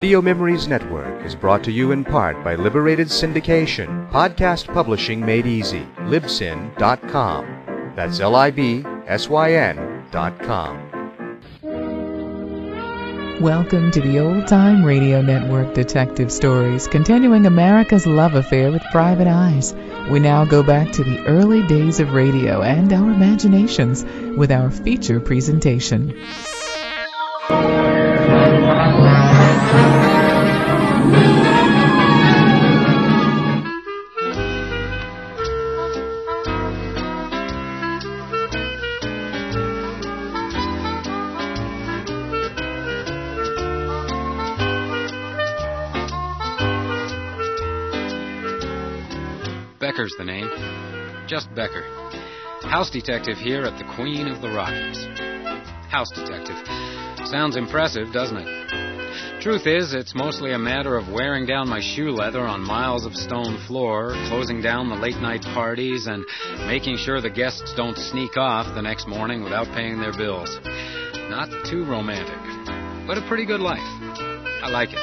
Video Memories Network is brought to you in part by Liberated Syndication, podcast publishing made easy, libsyn.com. That's libsyn.com. Welcome to the Old Time Radio Network Detective Stories, continuing America's love affair with private eyes. We now go back to the early days of radio and our imaginations with our feature presentation. Becker's the name. Just Becker. House detective here at the Queen of the Rockies. House detective. Sounds impressive, doesn't it? Truth is, it's mostly a matter of wearing down my shoe leather on miles of stone floor, closing down the late-night parties, and making sure the guests don't sneak off the next morning without paying their bills. Not too romantic, but a pretty good life. I like it.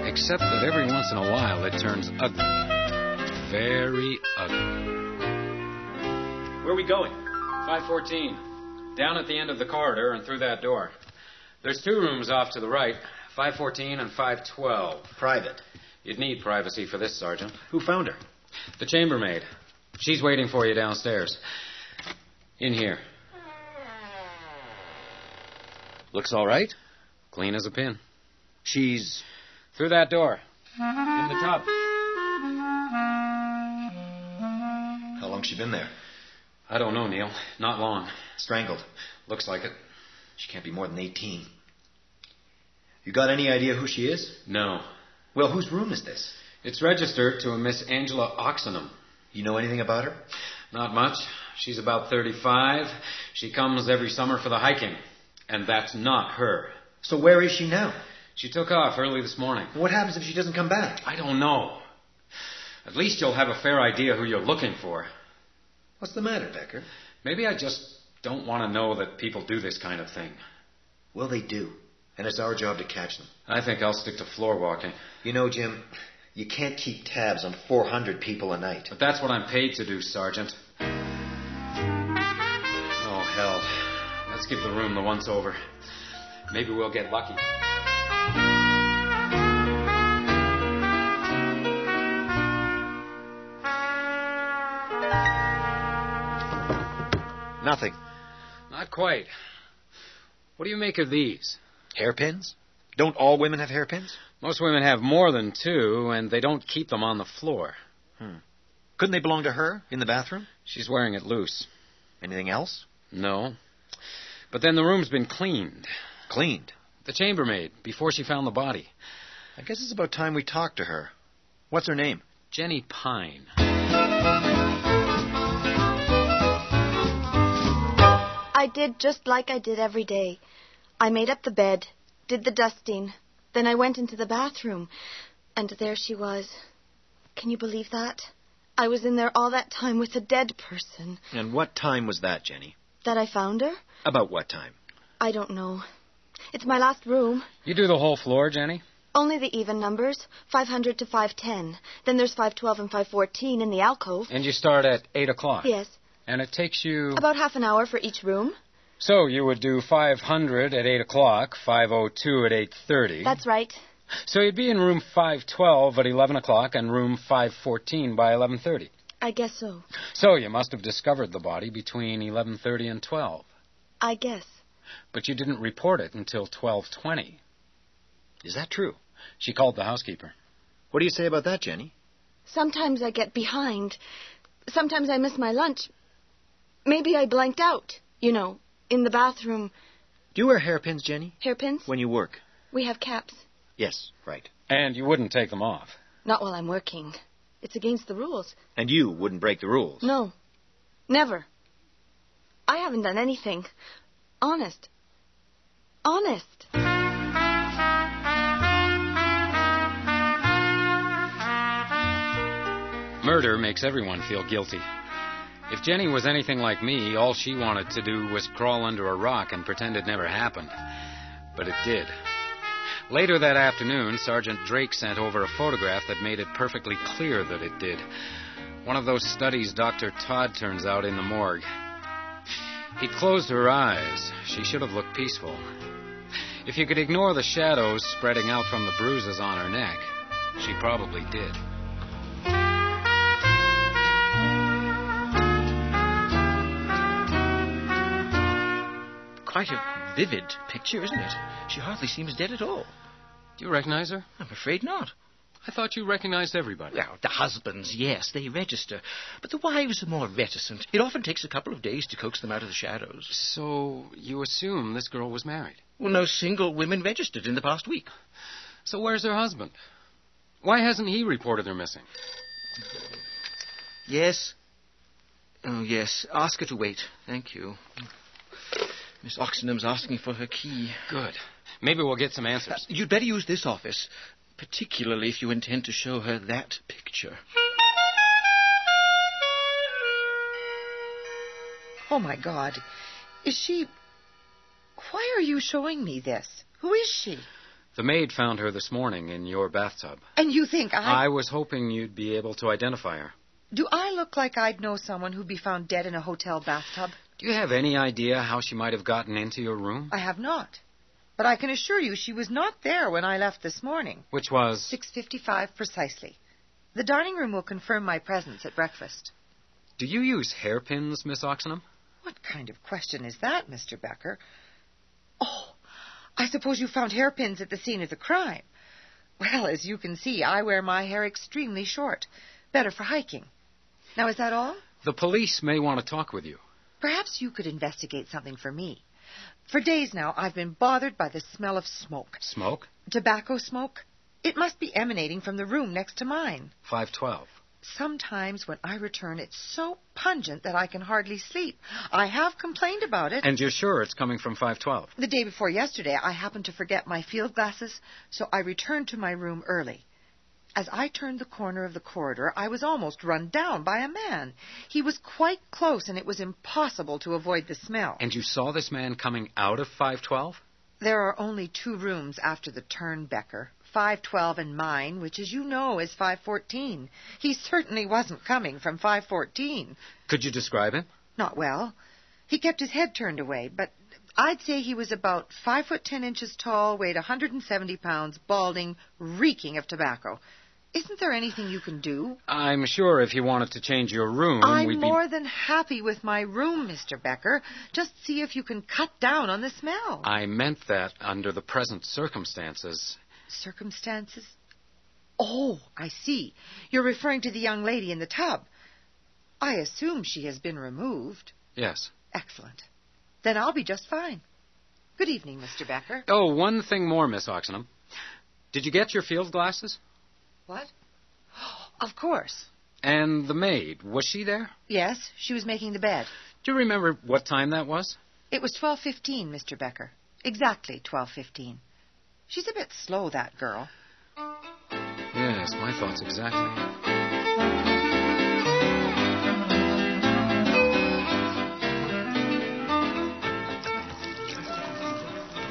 Except that every once in a while it turns ugly. Very ugly. Where are we going? 514. Down at the end of the corridor and through that door. There's two rooms off to the right, 514 and 512. Private. You'd need privacy for this, Sergeant. Who found her? The chambermaid. She's waiting for you downstairs. In here. Looks all right. Clean as a pin. She's... Through that door. In the tub. How long's she been there? I don't know, Neil. Not long. Strangled. Looks like it. She can't be more than 18. You got any idea who she is? No. Well, whose room is this? It's registered to a Miss Angela Oxenham. You know anything about her? Not much. She's about 35. She comes every summer for the hiking. And that's not her. So where is she now? She took off early this morning. What happens if she doesn't come back? I don't know. At least you'll have a fair idea who you're looking for. What's the matter, Becker? Maybe I just don't want to know that people do this kind of thing. Well, they do. And it's our job to catch them. I think I'll stick to floor walking. You know, Jim, you can't keep tabs on 400 people a night. But that's what I'm paid to do, Sergeant. Oh, hell. Let's give the room the once-over. Maybe we'll get lucky. Nothing. Not quite. What do you make of these? Hairpins? Don't all women have hairpins? Most women have more than two, and they don't keep them on the floor. Couldn't they belong to her in the bathroom? She's wearing it loose. Anything else? No. But then the room's been cleaned. Cleaned? The chambermaid, before she found the body. I guess it's about time we talked to her. What's her name? Jenny Pine. I did just like I did every day. I made up the bed, did the dusting, then I went into the bathroom, and there she was. Can you believe that? I was in there all that time with a dead person. And what time was that, Jenny? That I found her? About what time? I don't know. It's my last room. You do the whole floor, Jenny? Only the even numbers, 500 to 510. Then there's 512 and 514 in the alcove. And you start at 8 o'clock? Yes. And it takes you... About half an hour for each room. So you would do 500 at 8 o'clock, 502 at 8:30. That's right. So you'd be in room 512 at 11 o'clock and room 514 by 11:30. I guess so. So you must have discovered the body between 11:30 and 12. I guess. But you didn't report it until 12:20. Is that true? She called the housekeeper. What do you say about that, Jenny? Sometimes I get behind. Sometimes I miss my lunch. Maybe I blanked out, you know, in the bathroom. Do you wear hairpins, Jenny? Hairpins? When you work? We have caps. Yes, right. And you wouldn't take them off? Not while I'm working. It's against the rules. And you wouldn't break the rules? No. Never. I haven't done anything. Honest. Honest. Murder makes everyone feel guilty. If Jenny was anything like me, all she wanted to do was crawl under a rock and pretend it never happened. But it did. Later that afternoon, Sergeant Drake sent over a photograph that made it perfectly clear that it did. One of those studies Dr. Todd turns out in the morgue. He'd closed her eyes. She should have looked peaceful. If you could ignore the shadows spreading out from the bruises on her neck, she probably did. Quite a vivid picture, isn't it? She hardly seems dead at all. Do you recognize her? I'm afraid not. I thought you recognized everybody. Well, the husbands, yes, they register. But the wives are more reticent. It often takes a couple of days to coax them out of the shadows. So you assume this girl was married? Well, no single women registered in the past week. So where's her husband? Why hasn't he reported her missing? Yes. Oh, yes. Ask her to wait. Thank you. Miss Oxenham's asking for her key. Good. Maybe we'll get some answers. You'd better use this office, particularly if you intend to show her that picture. Oh, my God. Is she... Why are you showing me this? Who is she? The maid found her this morning in your bathtub. And you think I was hoping you'd be able to identify her. Do I look like I'd know someone who'd be found dead in a hotel bathtub? Do you have any idea how she might have gotten into your room? I have not. But I can assure you she was not there when I left this morning. Which was? 6:55 precisely. The dining room will confirm my presence at breakfast. Do you use hairpins, Miss Oxenham? What kind of question is that, Mr. Becker? Oh, I suppose you found hairpins at the scene of the crime. Well, as you can see, I wear my hair extremely short. Better for hiking. Now, is that all? The police may want to talk with you. Perhaps you could investigate something for me. For days now, I've been bothered by the smell of smoke. Smoke? Tobacco smoke. It must be emanating from the room next to mine. 512. Sometimes when I return, it's so pungent that I can hardly sleep. I have complained about it. And you're sure it's coming from 512? The day before yesterday, I happened to forget my field glasses, so I returned to my room early. As I turned the corner of the corridor, I was almost run down by a man. He was quite close, and it was impossible to avoid the smell. And you saw this man coming out of 512? There are only 2 rooms after the turn, Becker. 512 and mine, which, as you know, is 514. He certainly wasn't coming from 514. Could you describe him? Not well. He kept his head turned away, but I'd say he was about 5'10" tall, weighed 170 pounds, balding, reeking of tobacco. Isn't there anything you can do? I'm sure if you wanted to change your room, I'm more than happy with my room, Mr. Becker. Just see if you can cut down on the smell. I meant that under the present circumstances. Circumstances? Oh, I see. You're referring to the young lady in the tub. I assume she has been removed. Yes. Excellent. Then I'll be just fine. Good evening, Mr. Becker. Oh, one thing more, Miss Oxenham. Did you get your field glasses? What? Of course. And the maid, was she there? Yes, she was making the bed. Do you remember what time that was? It was 12:15, Mr. Becker. Exactly 12:15. She's a bit slow, that girl. Yes, my thoughts exactly.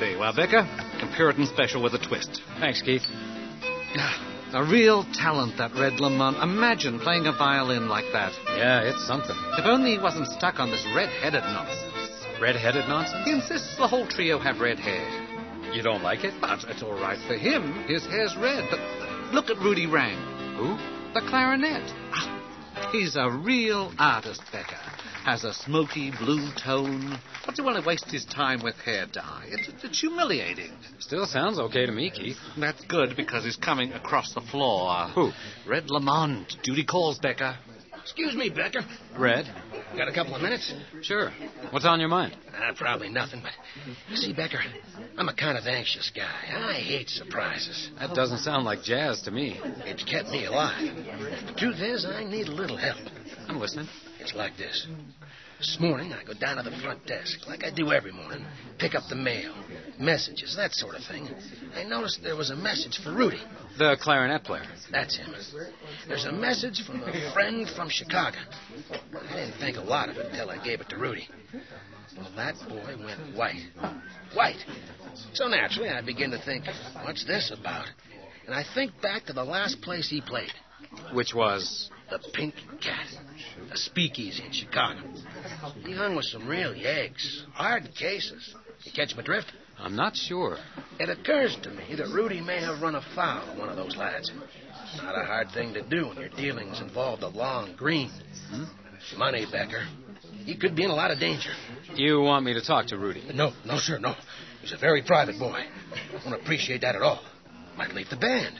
There you are, Becker. A Puritan special with a twist. Thanks, Keith. A real talent, that Red Lamont. Imagine playing a violin like that. Yeah, it's something. If only he wasn't stuck on this red-headed nonsense. Red-headed nonsense? He insists the whole trio have red hair. You don't like it? But it's all right for him. His hair's red. But look at Rudy Rang. Who? The clarinet. He's a real artist, Becker. Has a smoky blue tone. What's he want to waste his time with hair dye? It's humiliating. Still sounds okay to me, Keith. That's good, because he's coming across the floor. Who? Red Lamont. Duty calls, Becker. Excuse me, Becker. Red? Got a couple of minutes? Sure. What's on your mind? Probably nothing, but... You see, Becker, I'm a kind of anxious guy. I hate surprises. That doesn't sound like jazz to me. It's kept me alive. The truth is, I need a little help. I'm listening. It's like this. This morning, I go down to the front desk, like I do every morning, pick up the mail, messages, that sort of thing. I noticed there was a message for Rudy. The clarinet player. That's him. There's a message from a friend from Chicago. I didn't think a lot of it until I gave it to Rudy. Well, that boy went white. White. So naturally, I begin to think, what's this about? And I think back to the last place he played. Which was? The Pink Cat. A speakeasy in Chicago. He hung with some real Yanks. Hard cases. You catch my drift? I'm not sure. It occurs to me that Rudy may have run afoul of one of those lads. Not a hard thing to do when your dealings involve the long green. Money, Becker. He could be in a lot of danger. You want me to talk to Rudy? No, sir, no. He's a very private boy. Won't appreciate that at all. Might leave the band.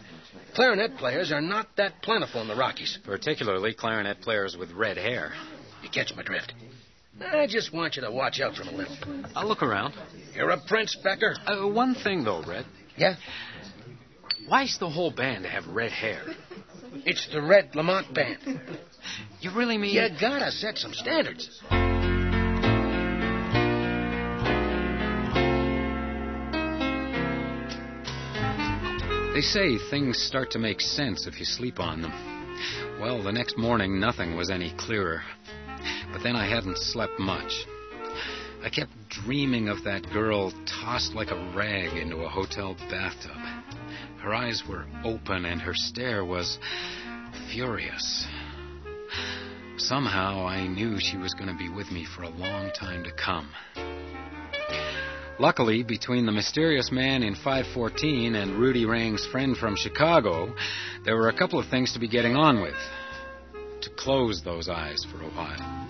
Clarinet players are not that plentiful in the Rockies. Particularly clarinet players with red hair. You catch my drift? I just want you to watch out for him a little. I'll look around. You're a prince, Becker. One thing, though, Red. Yeah? Why's the whole band have red hair? It's the Red Lamont Band. You really mean... You gotta set some standards. They say things start to make sense if you sleep on them. Well, the next morning, nothing was any clearer. But then I hadn't slept much. I kept dreaming of that girl tossed like a rag into a hotel bathtub. Her eyes were open and her stare was furious. Somehow I knew she was going to be with me for a long time to come. Luckily, between the mysterious man in 514 and Rudy Rang's friend from Chicago, there were a couple of things to be getting on with. To close those eyes for a while.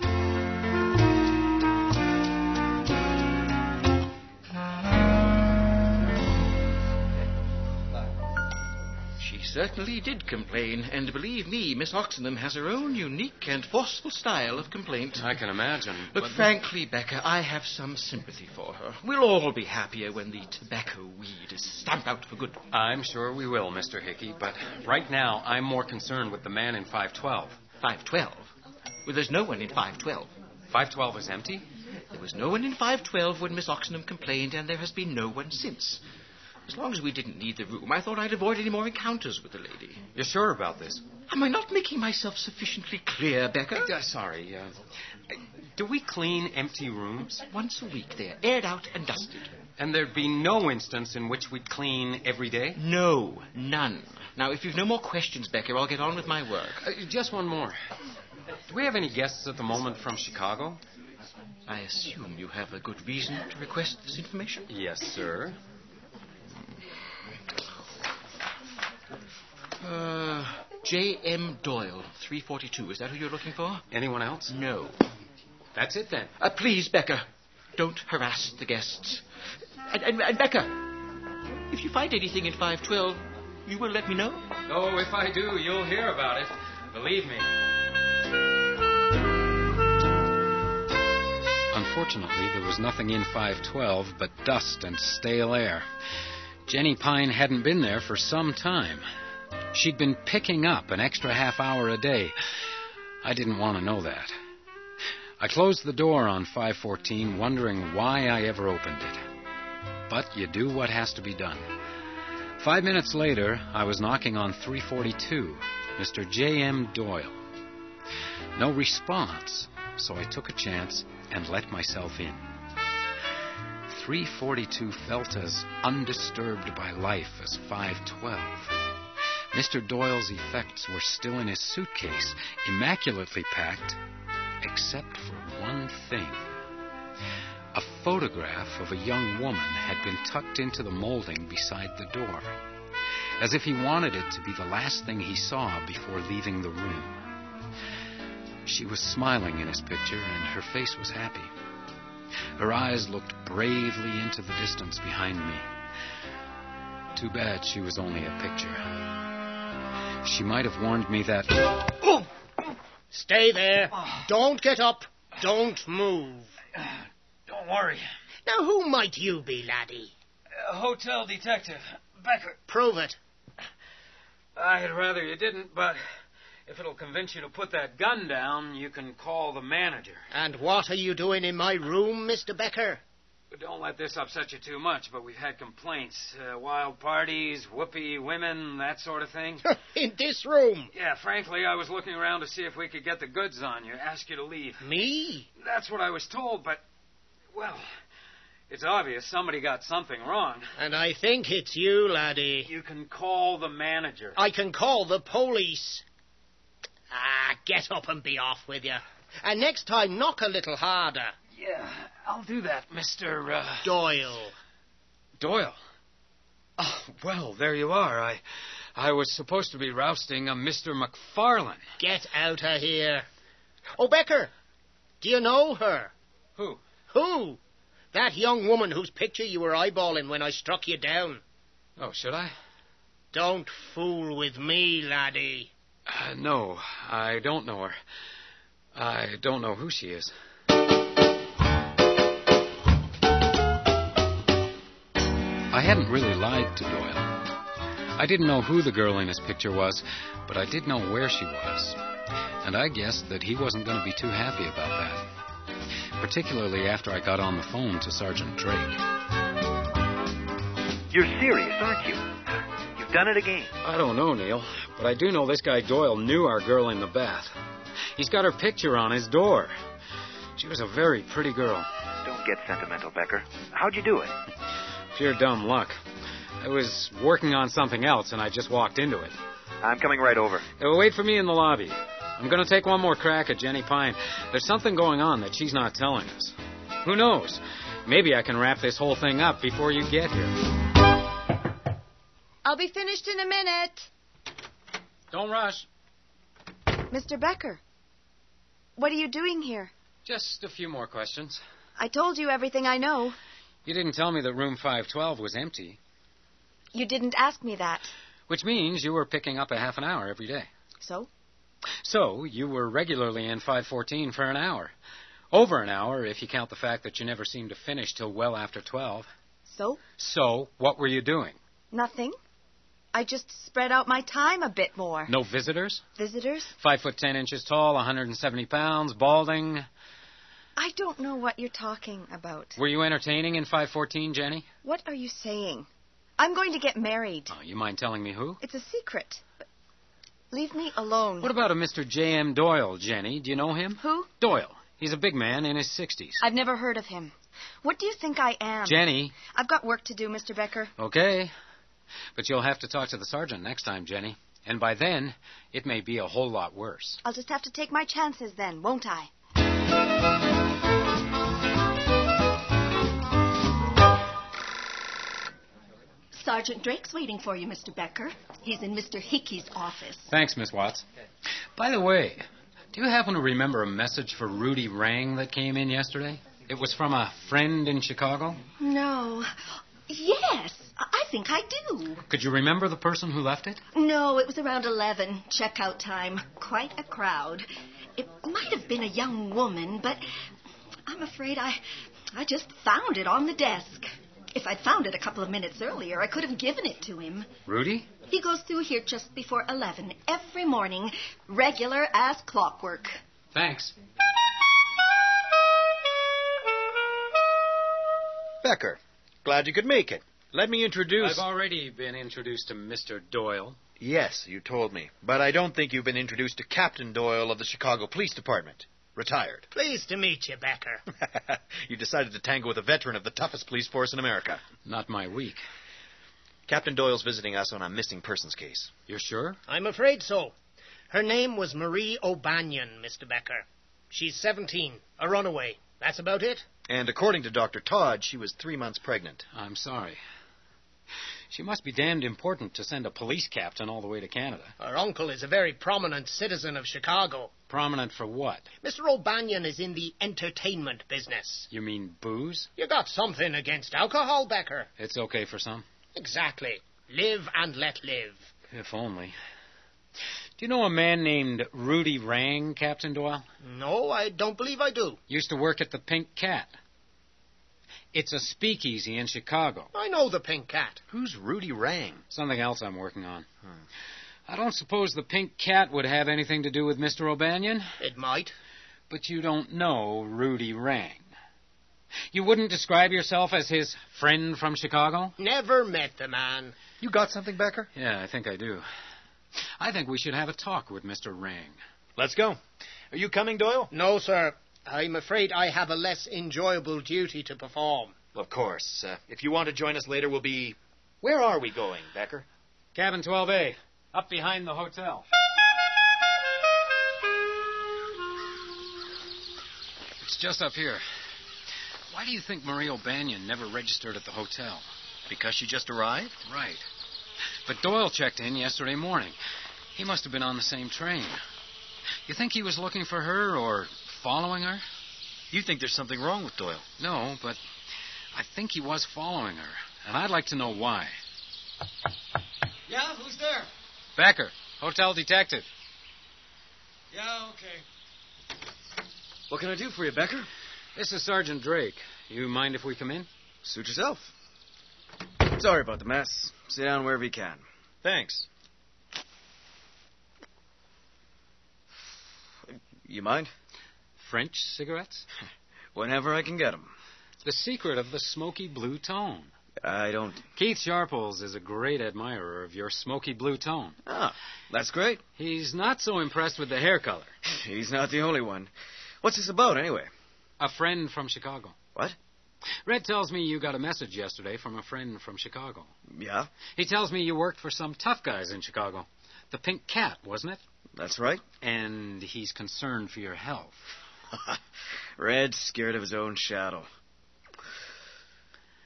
She certainly did complain, and believe me, Miss Oxenham has her own unique and forceful style of complaint. I can imagine. But frankly, Becker, I have some sympathy for her. We'll all be happier when the tobacco weed is stamped out for good. I'm sure we will, Mr. Hickey, but right now I'm more concerned with the man in 512. 512? Well, there's no one in 512. 512 is empty? There was no one in 512 when Miss Oxenham complained, and there has been no one since. As long as we didn't need the room, I thought I'd avoid any more encounters with the lady. You're sure about this? Am I not making myself sufficiently clear, Becker? Sorry. Do we clean empty rooms? Once a week, they're aired out and dusted. And there'd be no instance in which we'd clean every day? No, none. Now, if you've no more questions, Becker, I'll get on with my work. Just one more. Do we have any guests at the moment from Chicago? I assume you have a good reason to request this information? Yes, sir. J.M. Doyle, 342. Is that who you're looking for? Anyone else? No. That's it, then. Please, Becker, don't harass the guests. And Becker, if you find anything in 512, you will let me know? Oh, if I do, you'll hear about it. Believe me. Unfortunately, there was nothing in 512 but dust and stale air. Jenny Pine hadn't been there for some time. She'd been picking up an extra half hour a day. I didn't want to know that. I closed the door on 514, wondering why I ever opened it. But you do what has to be done. 5 minutes later, I was knocking on 342, Mr. J.M. Doyle. No response, so I took a chance and let myself in. 342 felt as undisturbed by life as 512. Mr. Doyle's effects were still in his suitcase, immaculately packed, except for one thing. A photograph of a young woman had been tucked into the molding beside the door, as if he wanted it to be the last thing he saw before leaving the room. She was smiling in his picture, and her face was happy. Her eyes looked bravely into the distance behind me. Too bad she was only a picture. She might have warned me that... Oh! Stay there. Don't get up. Don't move. Don't worry. Now, who might you be, laddie? Hotel detective, Becker. Prove it. I'd rather you didn't, but if it'll convince you to put that gun down, you can call the manager. And what are you doing in my room, Mr. Becker? Don't let this upset you too much, but we've had complaints. Wild parties, whoopee women, that sort of thing. In this room? Yeah, frankly, I was looking around to see if we could get the goods on you, ask you to leave. Me? That's what I was told, but... Well, it's obvious somebody got something wrong. And I think it's you, laddie. You can call the manager. I can call the police. Get up and be off with you. And next time, knock a little harder. Yeah, I'll do that, Mr. Doyle. Doyle? Oh, well, there you are. I was supposed to be rousting a Mr. McFarlane. Get out of here. Oh, Becker, do you know her? Who? Who? That young woman whose picture you were eyeballing when I struck you down. Oh, should I? Don't fool with me, laddie. No, I don't know her. I don't know who she is. I hadn't really lied to Doyle. I didn't know who the girl in his picture was, but I did know where she was. And I guessed that he wasn't going to be too happy about that. Particularly after I got on the phone to Sergeant Drake. You're serious, aren't you? You've done it again. I don't know, Neil, but I do know this guy Doyle knew our girl in the bath. He's got her picture on his door. She was a very pretty girl. Don't get sentimental, Becker. How'd you do it? Pure dumb luck. I was working on something else, and I just walked into it. I'm coming right over. Wait for me in the lobby. I'm going to take one more crack at Jenny Pine. There's something going on that she's not telling us. Who knows? Maybe I can wrap this whole thing up before you get here. I'll be finished in a minute. Don't rush. Mr. Becker, what are you doing here? Just a few more questions. I told you everything I know. You didn't tell me that room 512 was empty. You didn't ask me that. Which means you were picking up a half an hour every day. So? So, you were regularly in 514 for an hour. Over an hour, if you count the fact that you never seemed to finish till well after 12. So? So, what were you doing? Nothing. I just spread out my time a bit more. No visitors? Visitors? 5 foot 10 inches tall, 170 pounds, balding. I don't know what you're talking about. Were you entertaining in 514, Jenny? What are you saying? I'm going to get married. Oh, you mind telling me who? It's a secret. Leave me alone. What about a Mr. J.M. Doyle, Jenny? Do you know him? Who? Doyle. He's a big man in his 60s. I've never heard of him. What do you think I am? Jenny. I've got work to do, Mr. Becker. Okay. But you'll have to talk to the sergeant next time, Jenny. And by then, it may be a whole lot worse. I'll just have to take my chances then, won't I? Sergeant Drake's waiting for you, Mr. Becker. He's in Mr. Hickey's office. Thanks, Miss Watts. By the way, do you happen to remember a message for Rudy Rang that came in yesterday? It was from a friend in Chicago? No. Yes, I think I do. Could you remember the person who left it? No, it was around 11, checkout time. Quite a crowd. It might have been a young woman, but I'm afraid I just found it on the desk. If I'd found it a couple of minutes earlier, I could have given it to him. Rudy? He goes through here just before 11 every morning, regular as clockwork. Thanks. Becker, glad you could make it. Let me introduce... I've already been introduced to Mr. Doyle. Yes, you told me. But I don't think you've been introduced to Captain Doyle of the Chicago Police Department. Retired. Pleased to meet you, Becker. You decided to tango with a veteran of the toughest police force in America. Not my week. Captain Doyle's visiting us on a missing persons case. You're sure? I'm afraid so. Her name was Marie O'Banion, Mr. Becker. She's 17, a runaway. That's about it. And according to Dr. Todd, she was 3 months pregnant. I'm sorry. She must be damned important to send a police captain all the way to Canada. Her uncle is a very prominent citizen of Chicago. Prominent for what? Mr. O'Banion is in the entertainment business. You mean booze? You got something against alcohol, Becker. It's okay for some. Exactly. Live and let live. If only. Do you know a man named Rudy Rang, Captain Doyle? No, I don't believe I do. Used to work at the Pink Cat. It's a speakeasy in Chicago. I know the Pink Cat. Who's Rudy Rang? Something else I'm working on. I don't suppose the Pink Cat would have anything to do with Mr. O'Banion? It might. But you don't know Rudy Rang. You wouldn't describe yourself as his friend from Chicago? Never met the man. You got something, Becker? Yeah, I think I do. I think we should have a talk with Mr. Rang. Let's go. Are you coming, Doyle? No, sir. I'm afraid I have a less enjoyable duty to perform. Of course. If you want to join us later, we'll be... Where are we going, Becker? Cabin 12A, up behind the hotel. It's just up here. Why do you think Marie O'Banion never registered at the hotel? Because she just arrived? Right. But Doyle checked in yesterday morning. He must have been on the same train. You think he was looking for her or following her? You think there's something wrong with Doyle? No, but I think he was following her, and I'd like to know why. Yeah, who's there? Becker, hotel detective. Yeah, okay. What can I do for you, Becker? This is Sergeant Drake. You mind if we come in? Suit yourself. Sorry about the mess. Sit down wherever you can. Thanks. You mind? French cigarettes? Whenever I can get them. The secret of the smoky blue tone. I don't... Keith Sharples is a great admirer of your smoky blue tone. Ah, that's great. He's not so impressed with the hair color. He's not the only one. What's this about, anyway? A friend from Chicago. What? Red tells me you got a message yesterday from a friend from Chicago. Yeah? He tells me you worked for some tough guys in Chicago. The Pink Cat, wasn't it? That's right. And he's concerned for your health. Red's scared of his own shadow.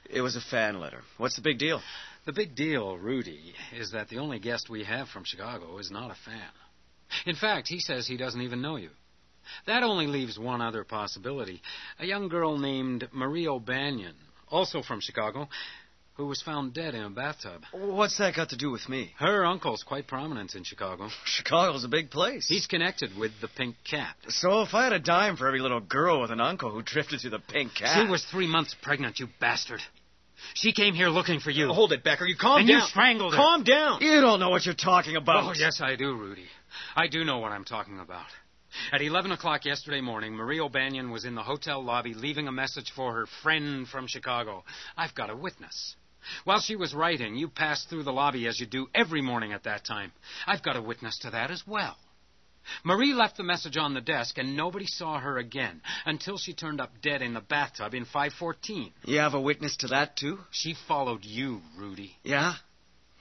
It was a fan letter. What's the big deal? The big deal, Rudy, is that the only guest we have from Chicago is not a fan. In fact, he says he doesn't even know you. That only leaves one other possibility. A young girl named Marie O'Banion, also from Chicago, who was found dead in a bathtub. What's that got to do with me? Her uncle's quite prominent in Chicago. Chicago's a big place. He's connected with the Pink Cat. So if I had a dime for every little girl with an uncle who drifted to the Pink Cat... She was 3 months pregnant, you bastard. She came here looking for you. Hold it, Becker. You calm and down. And you strangled her. Calm down. You don't know what you're talking about. Oh, yes, I do, Rudy. I do know what I'm talking about. At 11 o'clock yesterday morning, Marie O'Banion was in the hotel lobby leaving a message for her friend from Chicago. I've got a witness. While she was writing, you passed through the lobby as you do every morning at that time. I've got a witness to that as well. Marie left the message on the desk, and nobody saw her again until she turned up dead in the bathtub in 514. You have a witness to that, too? She followed you, Rudy. Yeah?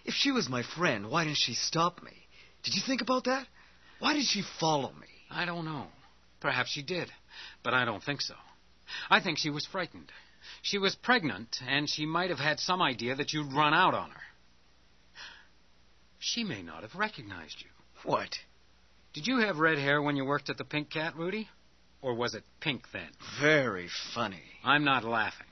If she was my friend, why didn't she stop me? Did you think about that? Why did she follow me? I don't know. Perhaps she did, but I don't think so. I think she was frightened. She was pregnant, and she might have had some idea that you'd run out on her. She may not have recognized you. What? Did you have red hair when you worked at the Pink Cat, Rudy? Or was it pink then? Very funny. I'm not laughing.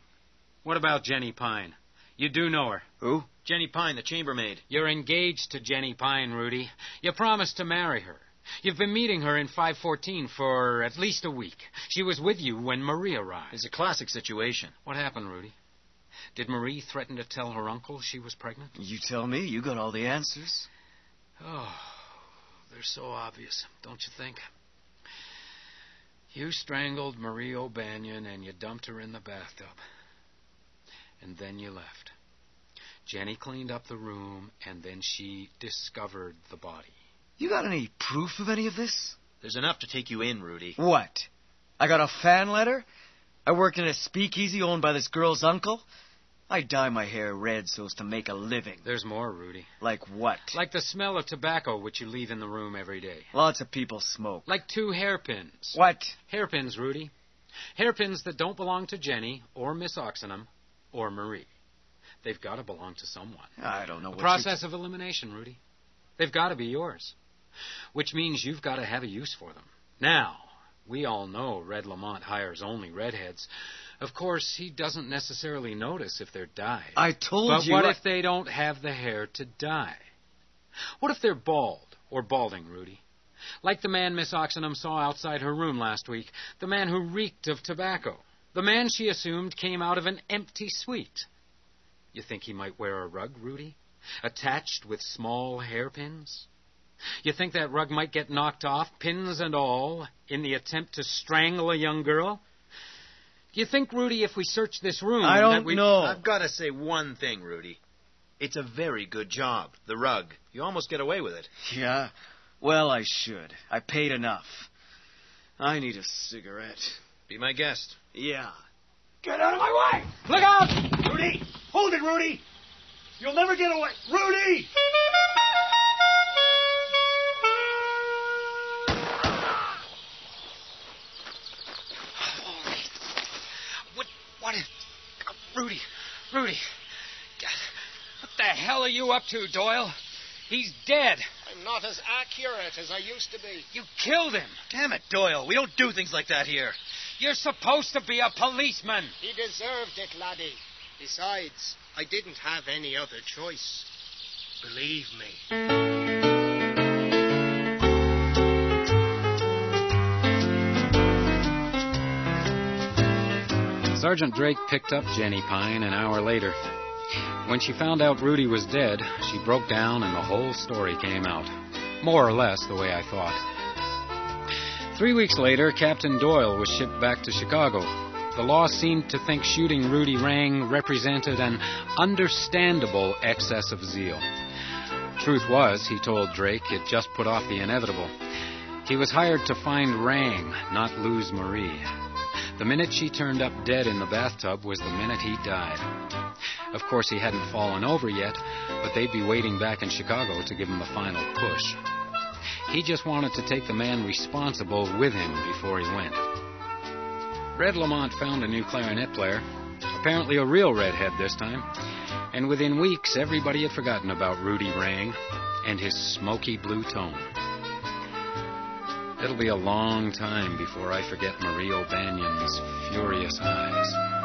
What about Jenny Pine? You do know her. Who? Jenny Pine, the chambermaid. You're engaged to Jenny Pine, Rudy. You promised to marry her. You've been meeting her in 514 for at least a week. She was with you when Marie arrived. It's a classic situation. What happened, Rudy? Did Marie threaten to tell her uncle she was pregnant? You tell me. You got all the answers. Oh, they're so obvious, don't you think? You strangled Marie O'Banion and you dumped her in the bathtub. And then you left. Jenny cleaned up the room, and then she discovered the body. You got any proof of any of this? There's enough to take you in, Rudy. What? I got a fan letter? I work in a speakeasy owned by this girl's uncle? I dye my hair red so as to make a living. There's more, Rudy. Like what? Like the smell of tobacco which you leave in the room every day. Lots of people smoke. Like 2 hairpins. What? Hairpins, Rudy. Hairpins that don't belong to Jenny or Miss Oxenham or Marie. They've got to belong to someone. I don't know what process of elimination, Rudy. They've got to be yours. Which means you've got to have a use for them. Now, we all know Red Lamont hires only redheads. Of course, he doesn't necessarily notice if they're dyed. I told you... But what if they don't have the hair to dye? What if they're bald or balding, Rudy? Like the man Miss Oxenham saw outside her room last week. The man who reeked of tobacco. The man she assumed came out of an empty suite. You think he might wear a rug, Rudy? Attached with small hairpins? You think that rug might get knocked off, pins and all, in the attempt to strangle a young girl? Do you think, Rudy, if we search this room... I don't know. I've got to say one thing, Rudy. It's a very good job, the rug. You almost get away with it. Yeah? Well, I should. I paid enough. I need a cigarette. Be my guest. Yeah. Get out of my way! Look out! Rudy! Hold it, Rudy! You'll never get away. Rudy! What is... Rudy. What the hell are you up to, Doyle? He's dead. I'm not as accurate as I used to be. You killed him. Damn it, Doyle. We don't do things like that here. You're supposed to be a policeman. He deserved it, laddie. Besides, I didn't have any other choice. Believe me. Sergeant Drake picked up Jenny Pine an hour later. When she found out Rudy was dead, she broke down and the whole story came out. More or less the way I thought. 3 weeks later, Captain Doyle was shipped back to Chicago. The law seemed to think shooting Rudy Rang represented an understandable excess of zeal. Truth was, he told Drake, it just put off the inevitable. He was hired to find Rang, not lose Marie. The minute she turned up dead in the bathtub was the minute he died. Of course, he hadn't fallen over yet, but they'd be waiting back in Chicago to give him the final push. He just wanted to take the man responsible with him before he went. Red Lamont found a new clarinet player, apparently a real redhead this time, and within weeks everybody had forgotten about Rudy Rang and his smoky blue tone. It'll be a long time before I forget Marie O'Banion's furious eyes.